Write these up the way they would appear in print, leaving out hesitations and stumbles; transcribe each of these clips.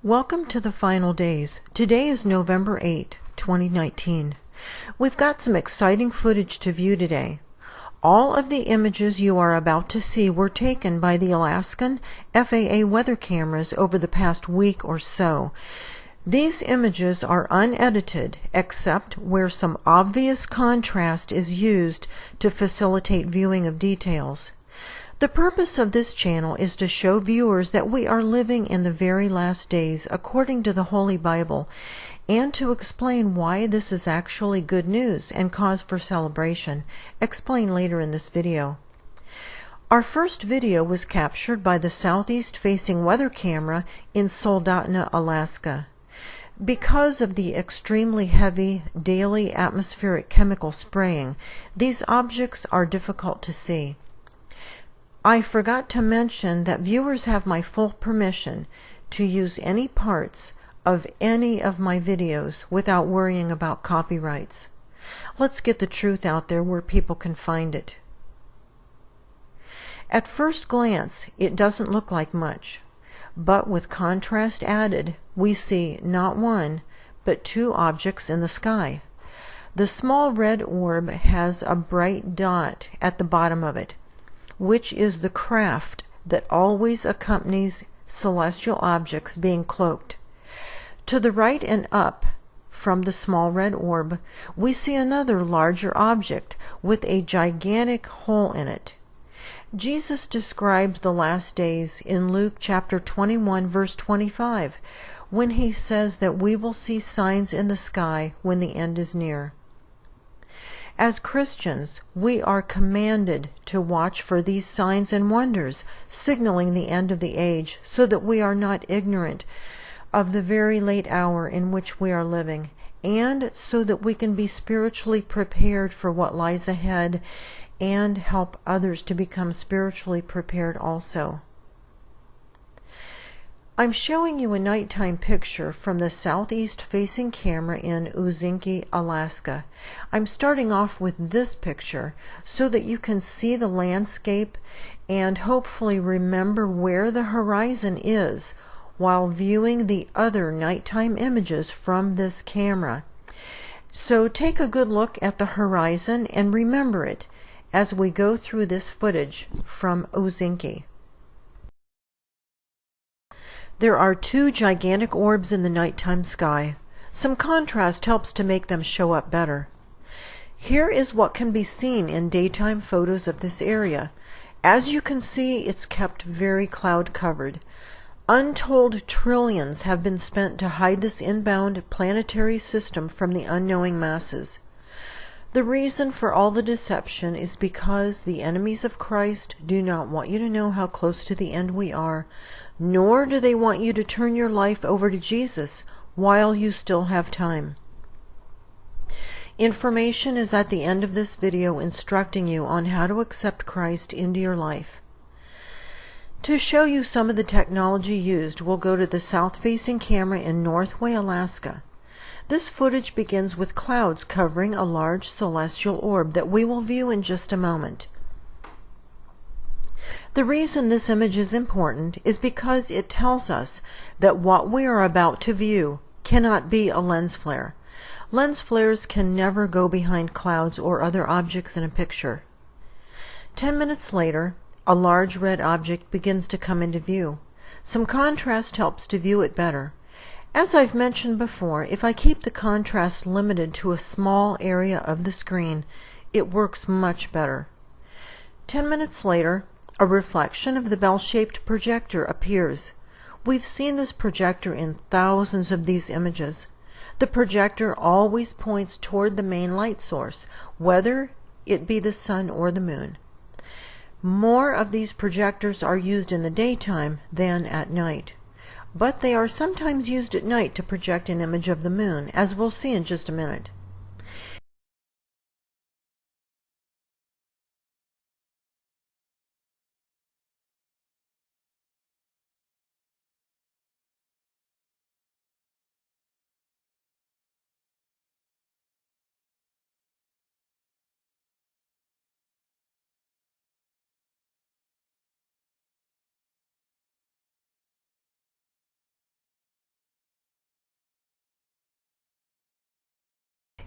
Welcome to the final days. Today is November 8, 2019. We've got some exciting footage to view today. All of the images you are about to see were taken by the Alaskan FAA weather cameras over the past week or so. These images are unedited except where some obvious contrast is used to facilitate viewing of details. The purpose of this channel is to show viewers that we are living in the very last days according to the Holy Bible, and to explain why this is actually good news and cause for celebration, explained later in this video. Our first video was captured by the southeast-facing weather camera in Soldotna, Alaska. Because of the extremely heavy daily atmospheric chemical spraying, these objects are difficult to see. I forgot to mention that viewers have my full permission to use any parts of any of my videos without worrying about copyrights. Let's get the truth out there where people can find it. At first glance, it doesn't look like much, but with contrast added, we see not one, but two objects in the sky. The small red orb has a bright dot at the bottom of it, which is the craft that always accompanies celestial objects being cloaked. To the right and up from the small red orb, we see another larger object with a gigantic hole in it. Jesus describes the last days in Luke chapter 21 verse 25, when he says that we will see signs in the sky when the end is near. As Christians, we are commanded to watch for these signs and wonders, signaling the end of the age, so that we are not ignorant of the very late hour in which we are living, and so that we can be spiritually prepared for what lies ahead and help others to become spiritually prepared also. I'm showing you a nighttime picture from the southeast-facing camera in Ozinky, Alaska. I'm starting off with this picture so that you can see the landscape and hopefully remember where the horizon is while viewing the other nighttime images from this camera. So take a good look at the horizon and remember it as we go through this footage from Ozinky. There are two gigantic orbs in the nighttime sky. Some contrast helps to make them show up better. Here is what can be seen in daytime photos of this area. As you can see, it's kept very cloud covered. Untold trillions have been spent to hide this inbound planetary system from the unknowing masses. The reason for all the deception is because the enemies of Christ do not want you to know how close to the end we are, nor do they want you to turn your life over to Jesus while you still have time. Information is at the end of this video instructing you on how to accept Christ into your life. To show you some of the technology used, we'll go to the south-facing camera in Northway, Alaska. This footage begins with clouds covering a large celestial orb that we will view in just a moment. The reason this image is important is because it tells us that what we are about to view cannot be a lens flare. Lens flares can never go behind clouds or other objects in a picture. 10 minutes later, a large red object begins to come into view. Some contrast helps to view it better. As I've mentioned before, if I keep the contrast limited to a small area of the screen, it works much better. 10 minutes later, a reflection of the bell-shaped projector appears. We've seen this projector in thousands of these images. The projector always points toward the main light source, whether it be the sun or the moon. More of these projectors are used in the daytime than at night, but they are sometimes used at night to project an image of the moon, as we'll see in just a minute.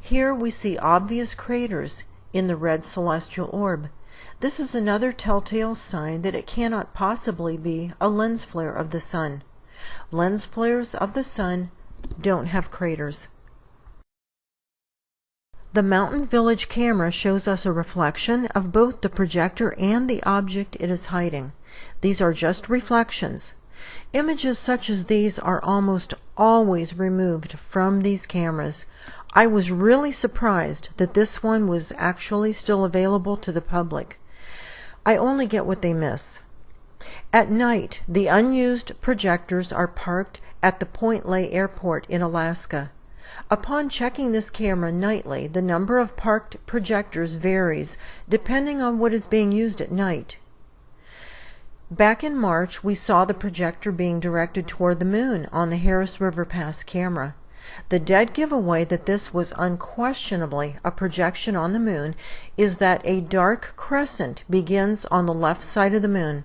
Here we see obvious craters in the red celestial orb. This is another telltale sign that it cannot possibly be a lens flare of the sun. Lens flares of the sun don't have craters. The Mountain Village camera shows us a reflection of both the projector and the object it is hiding. These are just reflections. Images such as these are almost always removed from these cameras. I was really surprised that this one was actually still available to the public. I only get what they miss. At night, the unused projectors are parked at the Point Lay Airport in Alaska. Upon checking this camera nightly, the number of parked projectors varies depending on what is being used at night. Back in March, we saw the projector being directed toward the moon on the Harris River Pass camera. The dead giveaway that this was unquestionably a projection on the moon is that a dark crescent begins on the left side of the moon,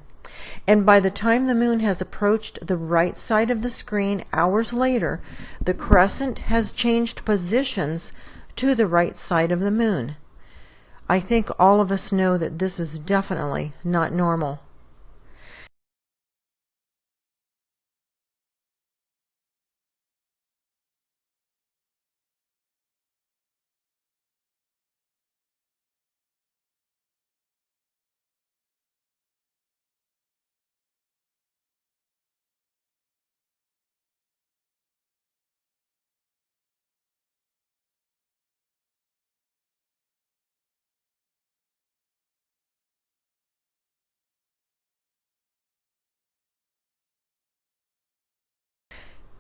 and by the time the moon has approached the right side of the screen hours later, the crescent has changed positions to the right side of the moon. I think all of us know that this is definitely not normal.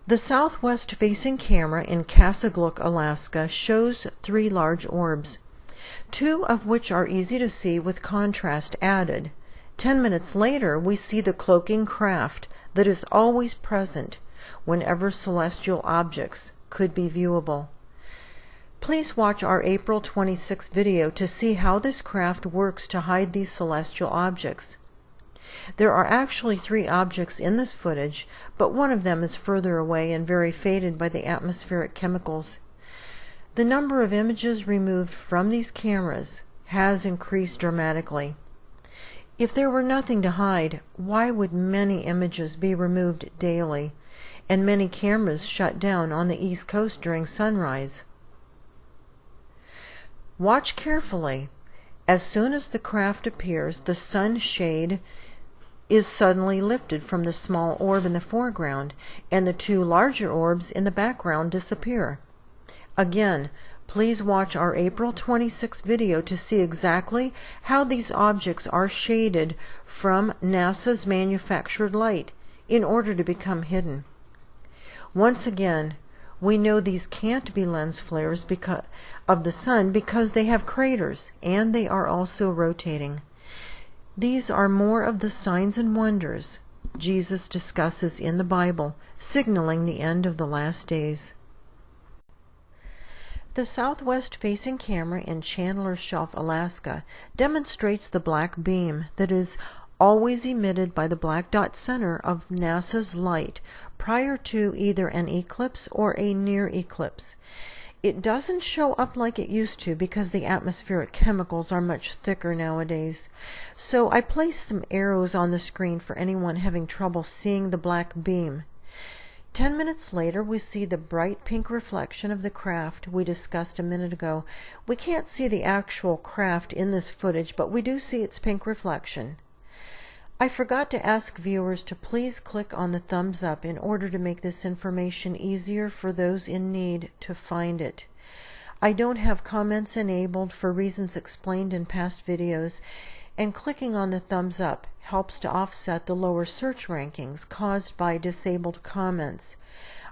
The southwest-facing camera in Casa, Alaska shows 3 large orbs, 2 of which are easy to see with contrast added. 10 minutes later, we see the cloaking craft that is always present whenever celestial objects could be viewable. Please watch our April 26 video to see how this craft works to hide these celestial objects. There are actually 3 objects in this footage, but one of them is further away and very faded by the atmospheric chemicals. The number of images removed from these cameras has increased dramatically. If there were nothing to hide, why would many images be removed daily, and many cameras shut down on the East Coast during sunrise? Watch carefully. As soon as the craft appears, the sun shade is suddenly lifted from the small orb in the foreground, and the 2 larger orbs in the background disappear. Again, please watch our April 26 video to see exactly how these objects are shaded from NASA's manufactured light in order to become hidden. Once again, we know these can't be lens flares of the sun because they have craters and they are also rotating. These are more of the signs and wonders Jesus discusses in the Bible, signaling the end of the last days. The southwest-facing camera in Chandler Shelf, Alaska, demonstrates the black beam that is always emitted by the black dot center of NASA's light prior to either an eclipse or a near eclipse. It doesn't show up like it used to because the atmospheric chemicals are much thicker nowadays. So I placed some arrows on the screen for anyone having trouble seeing the black beam. 10 minutes later, we see the bright pink reflection of the craft we discussed a minute ago. We can't see the actual craft in this footage, but we do see its pink reflection. I forgot to ask viewers to please click on the thumbs up in order to make this information easier for those in need to find it. I don't have comments enabled for reasons explained in past videos, and clicking on the thumbs up helps to offset the lower search rankings caused by disabled comments.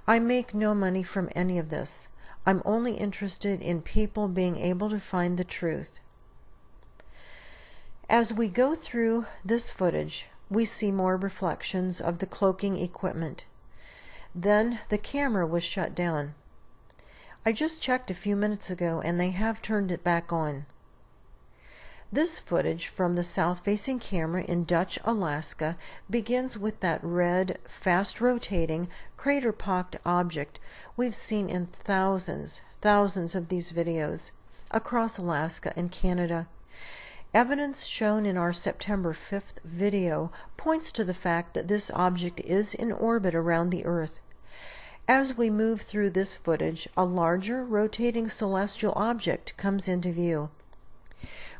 I make no money from any of this. I'm only interested in people being able to find the truth. As we go through this footage, we see more reflections of the cloaking equipment. Then the camera was shut down. I just checked a few minutes ago and they have turned it back on. This footage from the south-facing camera in Dutch, Alaska begins with that red, fast-rotating, crater-pocked object we've seen in thousands thousands of these videos across Alaska and Canada. Evidence shown in our September 5th video points to the fact that this object is in orbit around the Earth. As we move through this footage, a larger rotating celestial object comes into view.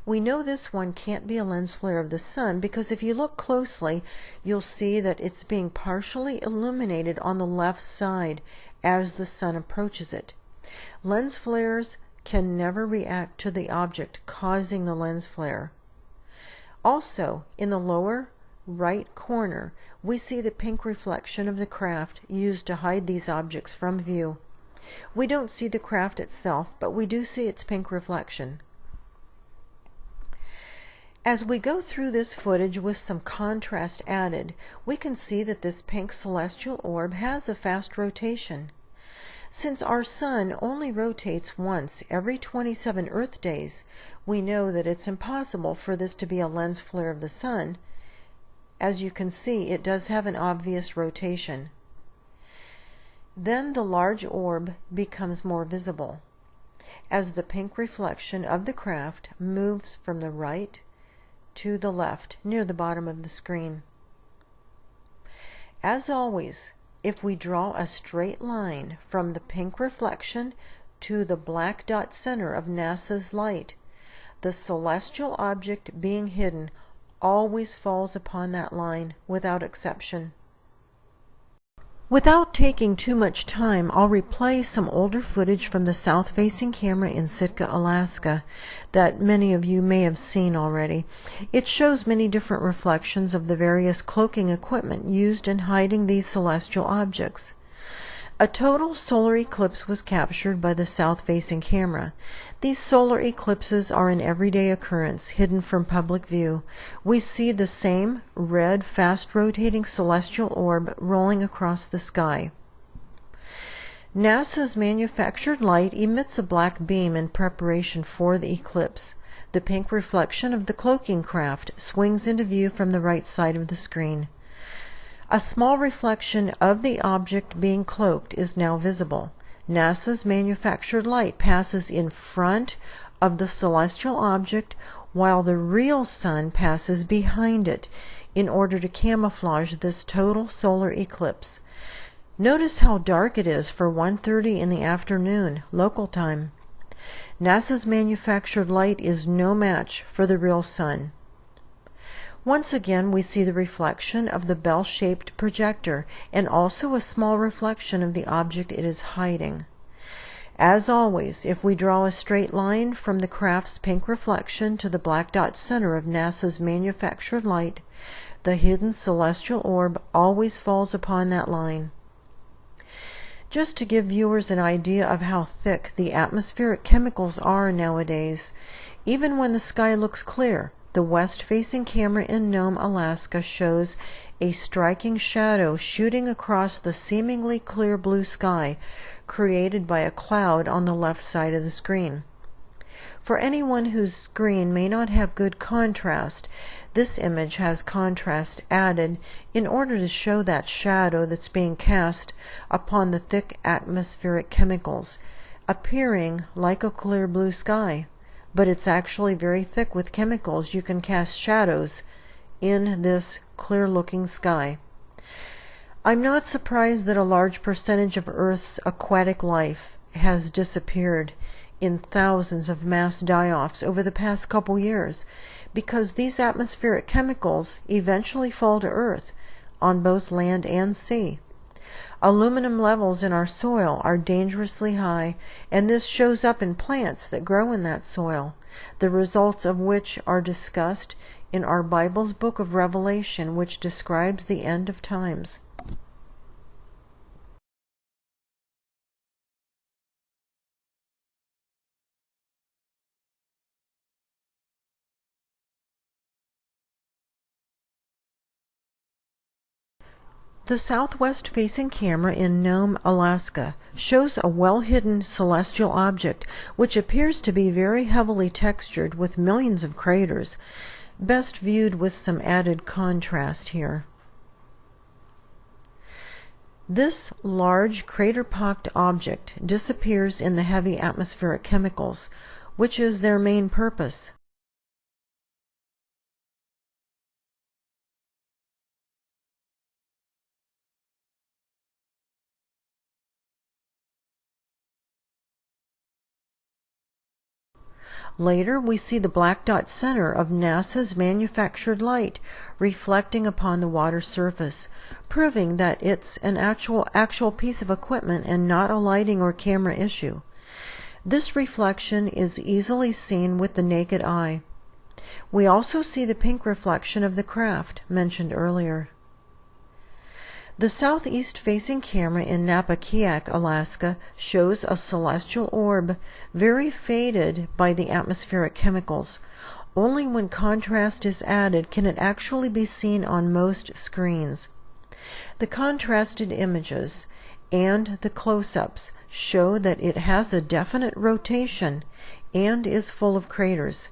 We know this one can't be a lens flare of the sun because if you look closely, you'll see that it's being partially illuminated on the left side as the sun approaches it. Lens flares can never react to the object causing the lens flare. Also, in the lower right corner, we see the pink reflection of the craft used to hide these objects from view. We don't see the craft itself, but we do see its pink reflection. As we go through this footage with some contrast added, we can see that this pink celestial orb has a fast rotation. Since our sun only rotates once every 27 Earth days, we know that it's impossible for this to be a lens flare of the sun. As you can see, it does have an obvious rotation. Then the large orb becomes more visible as the pink reflection of the craft moves from the right to the left near the bottom of the screen. As always, if we draw a straight line from the pink reflection to the black dot center of NASA's light, the celestial object being hidden always falls upon that line without exception. Without taking too much time, I'll replay some older footage from the south-facing camera in Sitka, Alaska, that many of you may have seen already. It shows many different reflections of the various cloaking equipment used in hiding these celestial objects. A total solar eclipse was captured by the south-facing camera. These solar eclipses are an everyday occurrence, hidden from public view. We see the same red, fast-rotating celestial orb rolling across the sky. NASA's manufactured light emits a black beam in preparation for the eclipse. The pink reflection of the cloaking craft swings into view from the right side of the screen. A small reflection of the object being cloaked is now visible. NASA's manufactured light passes in front of the celestial object while the real sun passes behind it in order to camouflage this total solar eclipse. Notice how dark it is for 1:30 in the afternoon, local time. NASA's manufactured light is no match for the real sun. Once again, we see the reflection of the bell-shaped projector and also a small reflection of the object it is hiding. As always, if we draw a straight line from the craft's pink reflection to the black dot center of NASA's manufactured light, the hidden celestial orb always falls upon that line. Just to give viewers an idea of how thick the atmospheric chemicals are nowadays, even when the sky looks clear, the west-facing camera in Nome, Alaska shows a striking shadow shooting across the seemingly clear blue sky, created by a cloud on the left side of the screen. For anyone whose screen may not have good contrast, this image has contrast added in order to show that shadow that's being cast upon the thick atmospheric chemicals, appearing like a clear blue sky. But it's actually very thick with chemicals. You can cast shadows in this clear-looking sky. I'm not surprised that a large percentage of Earth's aquatic life has disappeared in thousands of mass die-offs over the past couple years, because these atmospheric chemicals eventually fall to Earth on both land and sea. Aluminum levels in our soil are dangerously high, and this shows up in plants that grow in that soil, the results of which are discussed in our Bible's book of Revelation, which describes the end of times. The southwest-facing camera in Nome, Alaska, shows a well-hidden celestial object which appears to be very heavily textured with millions of craters, best viewed with some added contrast here. This large crater-pocked object disappears in the heavy atmospheric chemicals, which is their main purpose. Later, we see the black dot center of NASA's manufactured light reflecting upon the water surface, proving that it's an actual piece of equipment and not a lighting or camera issue. This reflection is easily seen with the naked eye. We also see the pink reflection of the craft mentioned earlier. The southeast-facing camera in Sitka, Alaska, shows a celestial orb, very faded by the atmospheric chemicals. Only when contrast is added can it actually be seen on most screens. The contrasted images and the close-ups show that it has a definite rotation and is full of craters.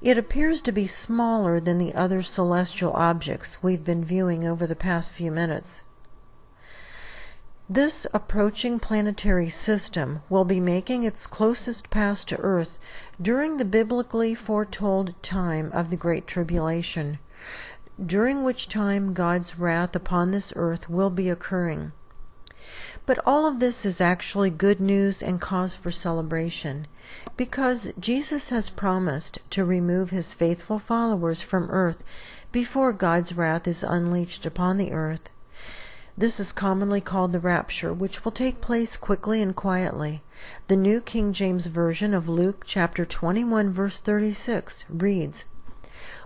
It appears to be smaller than the other celestial objects we've been viewing over the past few minutes. This approaching planetary system will be making its closest pass to Earth during the biblically foretold time of the Great Tribulation, during which time God's wrath upon this earth will be occurring. But all of this is actually good news and cause for celebration, because Jesus has promised to remove his faithful followers from earth before God's wrath is unleashed upon the earth. This is commonly called the rapture, which will take place quickly and quietly. The New King James Version of Luke chapter 21 verse 36 reads,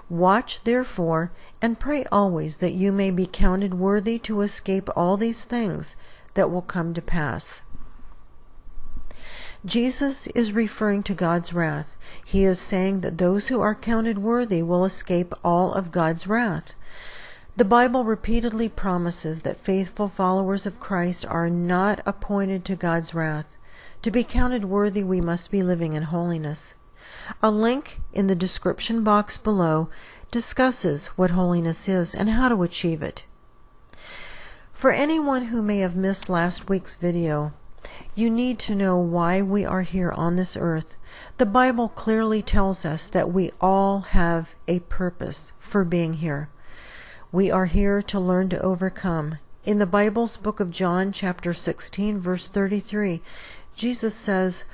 "Watch therefore, and pray always that you may be counted worthy to escape all these things that will come to pass." Jesus is referring to God's wrath. He is saying that those who are counted worthy will escape all of God's wrath. The Bible repeatedly promises that faithful followers of Christ are not appointed to God's wrath. To be counted worthy, we must be living in holiness. A link in the description box below discusses what holiness is and how to achieve it. For anyone who may have missed last week's video, you need to know why we are here on this earth. The Bible clearly tells us that we all have a purpose for being here. We are here to learn to overcome. In the Bible's book of John, chapter 16, verse 33, Jesus says,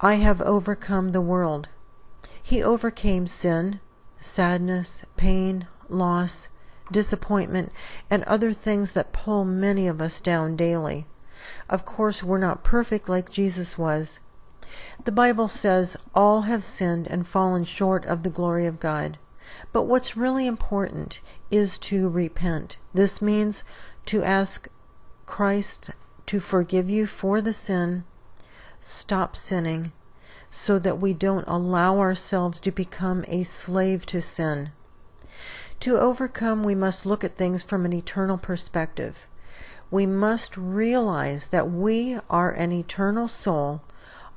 "I have overcome the world." He overcame sin, sadness, pain, loss, disappointment, and other things that pull many of us down daily. Of course, we're not perfect like Jesus was. The Bible says all have sinned and fallen short of the glory of God. But what's really important is to repent. This means to ask Christ to forgive you for the sin, stop sinning, so that we don't allow ourselves to become a slave to sin. To overcome, we must look at things from an eternal perspective. We must realize that we are an eternal soul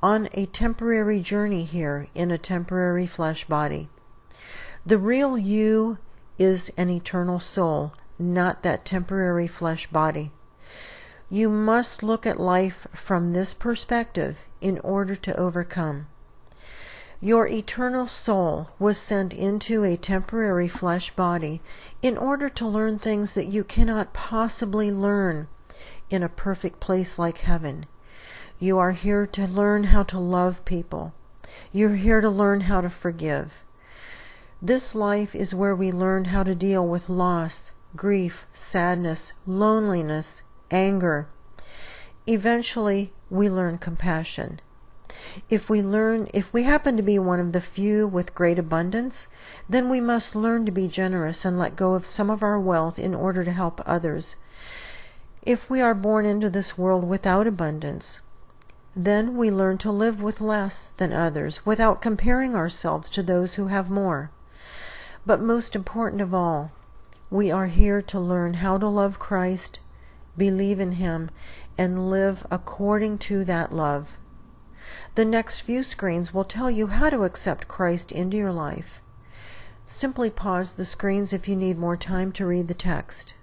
on a temporary journey here in a temporary flesh body. The real you is an eternal soul, not that temporary flesh body. You must look at life from this perspective in order to overcome. Your eternal soul was sent into a temporary flesh body in order to learn things that you cannot possibly learn in a perfect place like heaven. You are here to learn how to love people. You're here to learn how to forgive. This life is where we learn how to deal with loss, grief, sadness, loneliness, anger. Eventually, we learn compassion. If we happen to be one of the few with great abundance, then we must learn to be generous and let go of some of our wealth in order to help others. If we are born into this world without abundance, then we learn to live with less than others without comparing ourselves to those who have more. But most important of all, we are here to learn how to love Christ, believe in Him, and live according to that love. The next few screens will tell you how to accept Christ into your life. Simply pause the screens if you need more time to read the text.